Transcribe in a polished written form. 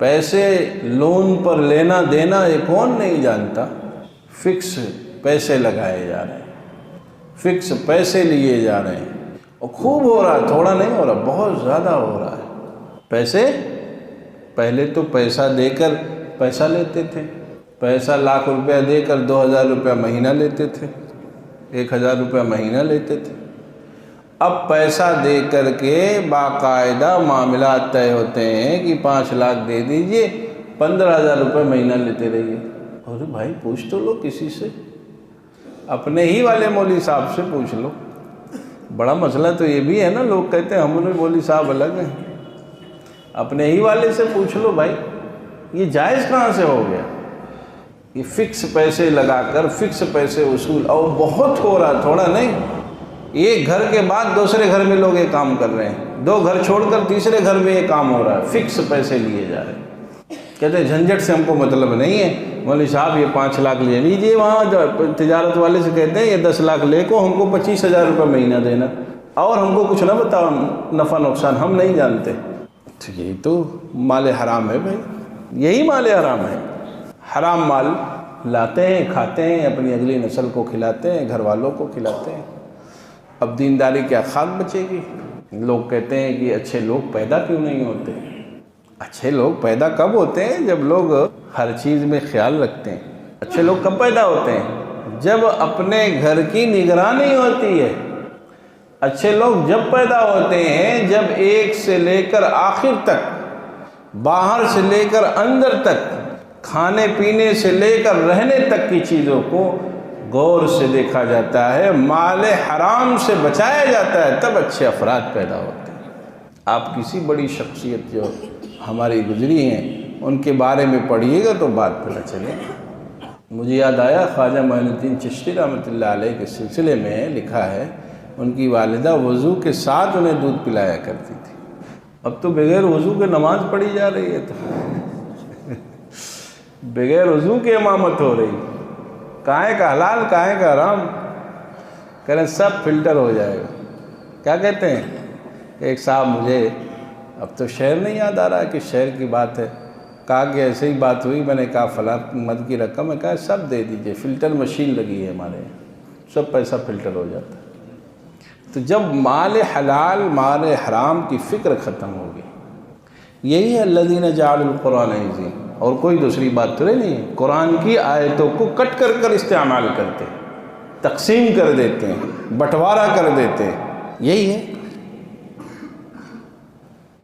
پیسے لون پر لینا دینا یہ کون نہیں جانتا؟ فکس پیسے لگائے جا رہے ہیں، فکس پیسے لیے جا رہے ہیں، اور خوب ہو رہا ہے، تھوڑا نہیں ہو رہا، بہت زیادہ ہو رہا ہے۔ پیسے پہلے تو پیسہ دے کر پیسہ لیتے تھے، پیسہ لاکھ روپیہ دے کر 2000 روپیہ مہینہ لیتے تھے، 1000 روپیہ مہینہ لیتے تھے۔ اب پیسہ دے کر کے باقاعدہ معاملات طے ہوتے ہیں کہ 5 لاکھ دے دیجئے، 15,000 روپے مہینہ لیتے رہیے۔ اور بھائی پوچھ تو لو کسی سے، اپنے ہی والے مولوی صاحب سے پوچھ لو۔ بڑا مسئلہ تو یہ بھی ہے نا، لوگ کہتے ہیں ہم انہیں مولوی صاحب الگ ہیں، اپنے ہی والے سے پوچھ لو بھائی یہ جائز کہاں سے ہو گیا؟ یہ فکس پیسے لگا کر فکس پیسے وصول، اور بہت ہو رہا، تھوڑا نہیں۔ ایک گھر کے بعد دوسرے گھر میں لوگ یہ کام کر رہے ہیں، 2 گھر چھوڑ کر تیسرے گھر میں یہ کام ہو رہا ہے، فکس پیسے لیے جا رہے ہیں۔ کہتے ہیں جھنجھٹ سے ہم کو مطلب نہیں ہے، مولوی صاحب یہ 5 لاکھ لے لیجئے، وہاں تجارت والے سے کہتے ہیں یہ 10 لاکھ لے کو ہم کو 25,000 روپے مہینہ دینا، اور ہم کو کچھ نہ بتاؤ نفع نقصان، ہم نہیں جانتے۔ یہی تو مال حرام ہے بھائی، یہی مال حرام ہے۔ حرام مال لاتے ہیں، کھاتے ہیں، اپنی اگلی نسل کو کھلاتے ہیں، گھر والوں کو کھلاتے ہیں۔ اب دینداری کیا خاک بچے گی؟ لوگ کہتے ہیں کہ اچھے لوگ پیدا کیوں نہیں ہوتے؟ اچھے لوگ پیدا کب ہوتے ہیں؟ جب لوگ ہر چیز میں خیال رکھتے ہیں۔ اچھے لوگ کب پیدا ہوتے ہیں؟ جب اپنے گھر کی نگرانی ہوتی ہے۔ اچھے لوگ جب پیدا ہوتے ہیں جب ایک سے لے کر آخر تک، باہر سے لے کر اندر تک، کھانے پینے سے لے کر رہنے تک کی چیزوں کو غور سے دیکھا جاتا ہے، مال حرام سے بچایا جاتا ہے، تب اچھے افراد پیدا ہوتے ہیں۔ آپ کسی بڑی شخصیت جو ہماری گزری ہیں ان کے بارے میں پڑھیے گا تو بات پتہ چلے۔ مجھے یاد آیا خواجہ معین الدین چشتی رحمۃ اللہ علیہ کے سلسلے میں لکھا ہے، ان کی والدہ وضو کے ساتھ انہیں دودھ پلایا کرتی تھی۔ اب تو بغیر وضو کے نماز پڑھی جا رہی ہے، تو بغیر وضو کی امامت ہو رہی، کائے کا حلال کائے کا حرام، کہہ رہے سب فلٹر ہو جائے گا۔ کیا کہتے ہیں؟ ایک صاحب مجھے اب تو شہر نہیں یاد آ رہا کہ شہر کی بات ہے، کہا کہ ایسے ہی بات ہوئی، میں نے کہا فلاں مد کی رقم ہے، کہا سب دے دیجئے، فلٹر مشین لگی ہے ہمارے یہاں، سب پیسہ فلٹر ہو جاتا ہے۔ تو جب مال حلال مال حرام کی فکر ختم ہوگی، یہی ہے الذین جعلوا القرآن عظیم، اور کوئی دوسری بات تو نہیں ہے۔ قرآن کی آیتوں کو کٹ کر کر استعمال کرتے ہیں، تقسیم کر دیتے ہیں، بٹوارا کر دیتے ہیں، یہی ہے۔